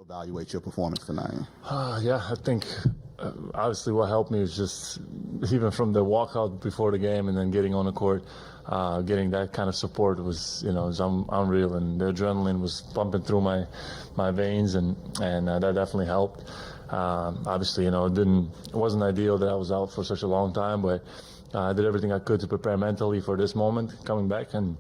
evaluate your performance tonight? Yeah, I think obviously what helped me is just even from the walkout before the game and then getting on the court, getting that kind of support was unreal, and the adrenaline was pumping through my veins, and that definitely helped. Obviously, it wasn't ideal that I was out for such a long time, but I did everything I could to prepare mentally for this moment coming back, and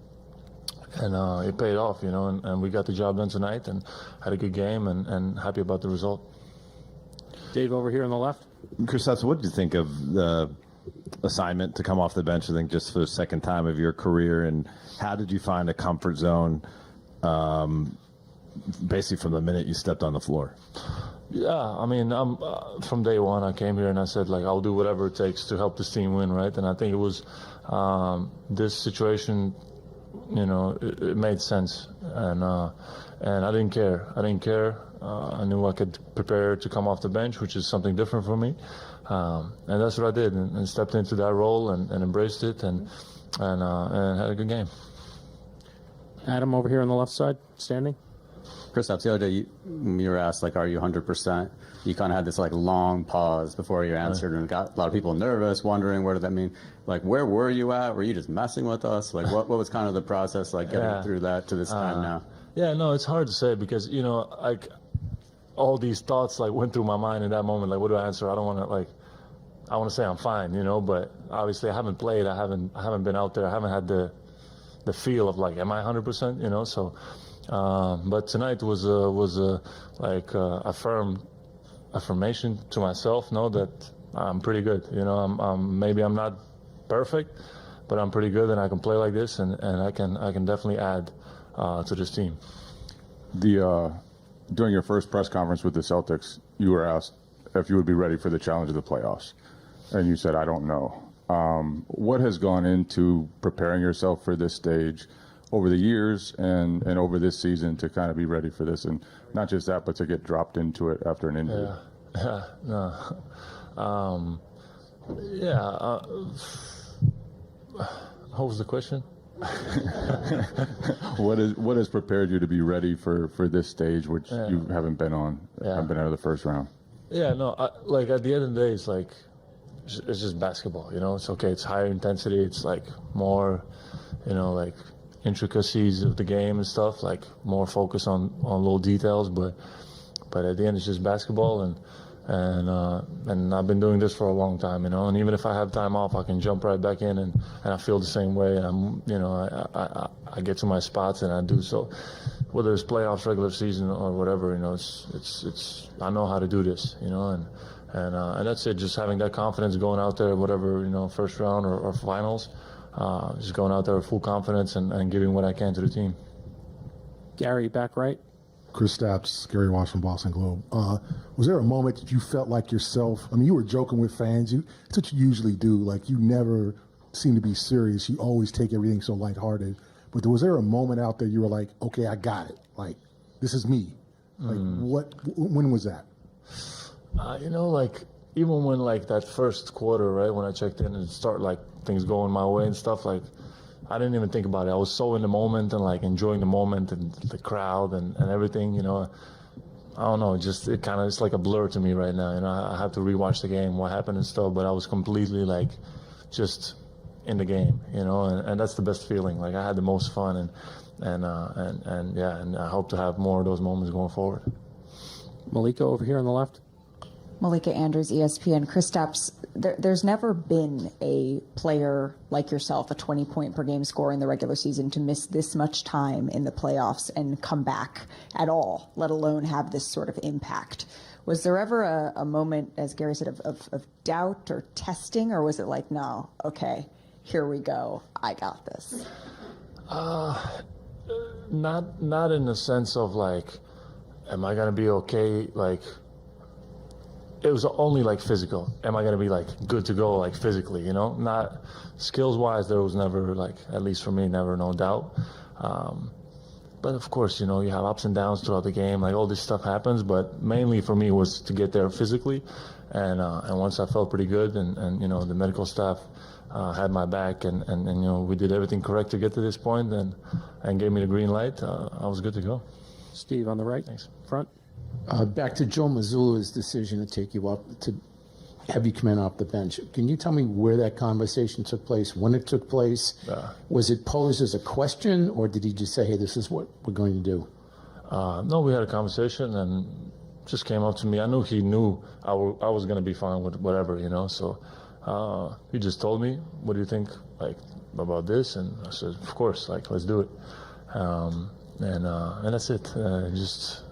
it paid off, and we got the job done tonight and had a good game and happy about the result. Dave over here on the left. Kristaps, what did you think of the assignment to come off the bench, I think just for the second time of your career, and how did you find a comfort zone basically from the minute you stepped on the floor? Yeah, I mean, from day one I came here and I said, I'll do whatever it takes to help this team win, right? And I think it was this situation, it made sense, and I didn't care. I knew I could prepare to come off the bench, which is something different for me, and that's what I did, and stepped into that role and embraced it, and had a good game. Adam over here on the left side, standing. Kristaps, the other day you were asked, are you 100%? You kind of had this, long pause before you answered, and got a lot of people nervous, wondering, what did that mean? Where were you at? Were you just messing with us? What was kind of the process, getting through that to this time now? Yeah, no, it's hard to say because, all these thoughts, went through my mind in that moment. What do I answer? I don't want to, I want to say I'm fine, but obviously I haven't played. I haven't been out there. I haven't had the feel of, am I 100%, so... but tonight was a firm affirmation to myself, that I'm pretty good. Maybe I'm not perfect, but I'm pretty good, and I can play like this, and I can definitely add to this team. During your first press conference with the Celtics, you were asked if you would be ready for the challenge of the playoffs, and you said, "I don't know." What has gone into preparing yourself for this stage over the years and over this season to kind of be ready for this, and not just that, but to get dropped into it after an injury? What was the question? What has prepared you to be ready for this stage, which you haven't been on, haven't been out of the first round? Yeah, no, at the end of the day, it's just basketball, It's okay, it's higher intensity, it's more, intricacies of the game and stuff, more focus on little details, but at the end it's just basketball, and I've been doing this for a long time, and even if I have time off, I can jump right back in, and I feel the same way. I get to my spots and I do so, whether it's playoffs, regular season, or whatever. It's I know how to do this, and that's it. Just having that confidence going out there, whatever, first round or finals, just going out there with full confidence and giving what I can to the team. Gary, back right. Kristaps, Gary Walsh from Boston Globe. Was there a moment that you felt like yourself? I mean, you were joking with fans. That's what you usually do. You never seem to be serious. You always take everything so lighthearted. But was there a moment out there you were like, okay, I got it. This is me. When was that? Even when that first quarter, right, when I checked in and start things going my way and stuff, I didn't even think about it. I was so in the moment and enjoying the moment and the crowd and everything, I don't know, it's like a blur to me right now. I have to rewatch the game, what happened and stuff, but I was completely just in the game, and that's the best feeling. I had the most fun, and I hope to have more of those moments going forward. Malika over here on the left. Malika Andrews, ESPN. Kristaps, there's never been a player like yourself, a 20-point per game scorer in the regular season, to miss this much time in the playoffs and come back at all, let alone have this sort of impact. Was there ever a moment, as Gary said, of doubt or testing, or was it no, okay, here we go, I got this? Not in the sense of am I gonna be okay? It was only physical. Am I going to be good to go physically, Not skills-wise, there was never at least for me, never no doubt. But of course, you have ups and downs throughout the game. All this stuff happens, but mainly for me was to get there physically. And once I felt pretty good and the medical staff had my back and we did everything correct to get to this point and gave me the green light, I was good to go. Steve on the right. Thanks. Front. Back to Joe Mazzulla's decision to take you up, to have you come in off the bench. Can you tell me where that conversation took place, when it took place? Was it posed as a question, or did he just say, hey, this is what we're going to do? No, we had a conversation and just came up to me. I knew he knew I was going to be fine with whatever, you know. So he just told me, what do you think, like, about this? And I said, of course, like, let's do it. And that's it. Just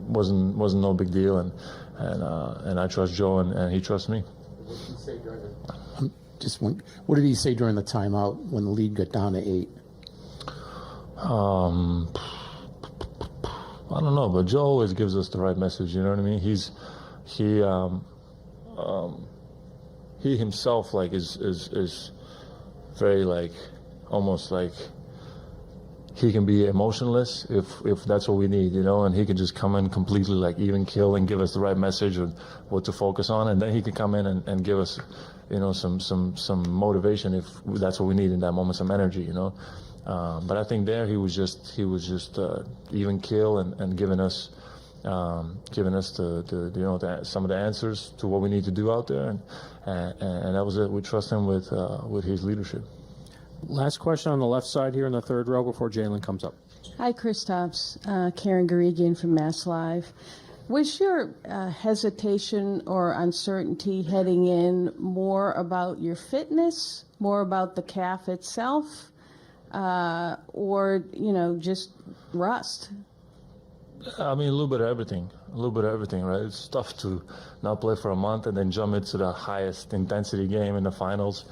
wasn't no big deal. And I trust Joe, and he trusts me. What did he say during the timeout when the lead got down to 8? I don't know, but Joe always gives us the right message. You know what I mean? He himself, like, is very, like, almost like he can be emotionless if that's what we need, you know, and he can just come in completely, like, even kill and give us the right message of what to focus on, and then he can come in and give us, you know, some motivation if that's what we need in that moment, some energy, you know. But I think there he was just even kill and giving us the you know, some of the answers to what we need to do out there, and that was it. We trust him with his leadership. Last question on the left side here in the third row before Jalen comes up. Hi, Kristaps. Karen Garigian from Mass Live. Was your hesitation or uncertainty heading in more about your fitness, more about the calf itself, or, you know, just rust? I mean, a little bit of everything, right? It's tough to not play for a month and then jump into the highest intensity game in the finals.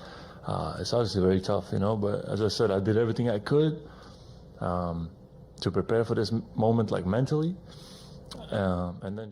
It's obviously very tough, you know, but as I said, I did everything I could to prepare for this moment, like, mentally, and then